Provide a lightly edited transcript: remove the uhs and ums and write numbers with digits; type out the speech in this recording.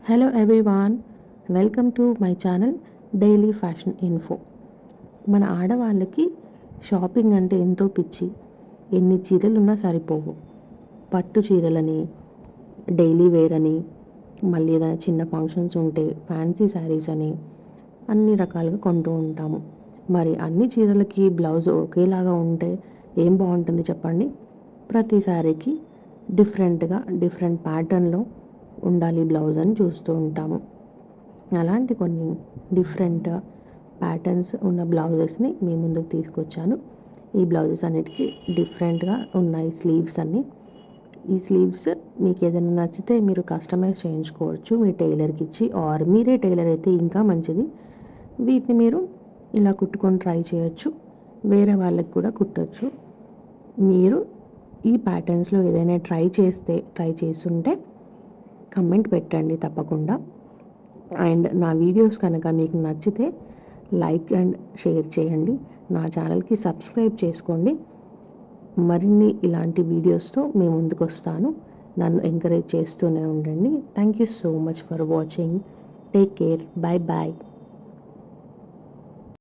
Hello everyone, welcome to my channel daily fashion info. మన ఆడవాళ్ళకి shopping అంటే ఎంతో పిచ్చి. ఎన్ని చీరలున్నా సరిపోవు. పట్టు చీరలని, డైలీ వేర్ అని, మళ్ళీ ఏదైనా చిన్న ఫంక్షన్స్ ఉంటే ఫ్యాన్సీ శారీస్ అని అన్ని రకాలుగా కొంటూ ఉంటాము. మరి అన్ని చీరలకి బ్లౌజ్ ఒకేలాగా ఉంటే ఏం బాగుంటుంది చెప్పండి? ప్రతి శారీకి డిఫరెంట్గా డిఫరెంట్ ప్యాటర్న్లో ఉండాలి బ్లౌజ్ అని చూస్తూ ఉంటాము. అలాంటి కొన్ని డిఫరెంట్ ప్యాటర్న్స్ ఉన్న బ్లౌజెస్ని మీ ముందుకు తీసుకొచ్చాను. ఈ బ్లౌజెస్ అన్నిటికీ డిఫరెంట్గా ఉన్నాయి స్లీవ్స్ అన్నీ. ఈ స్లీవ్స్ మీకు ఏదైనా నచ్చితే మీరు కస్టమైజ్ చేయించుకోవచ్చు మీ టైలర్కి ఇచ్చి, ఆర్ మీరే టైలర్ అయితే ఇంకా మంచిది. వీటిని మీరు ఇలా కుట్టుకొని ట్రై చేయొచ్చు, వేరే వాళ్ళకి కూడా కుట్టచ్చు. మీరు ఈ ప్యాటర్న్స్లో ఏదైనా ట్రై చేస్తుంటే కమెంట్ పెట్టండి తప్పకుండా. అండ్ నా వీడియోస్ కనుక మీకు నచ్చితే లైక్ అండ్ షేర్ చేయండి. నా ఛానల్కి సబ్స్క్రైబ్ చేసుకోండి. మరిన్ని ఇలాంటి వీడియోస్తో మేము ముందుకు వస్తాను. నన్ను ఎంకరేజ్ చేస్తూనే ఉండండి. Thank you so much for watching. Take care. Bye bye.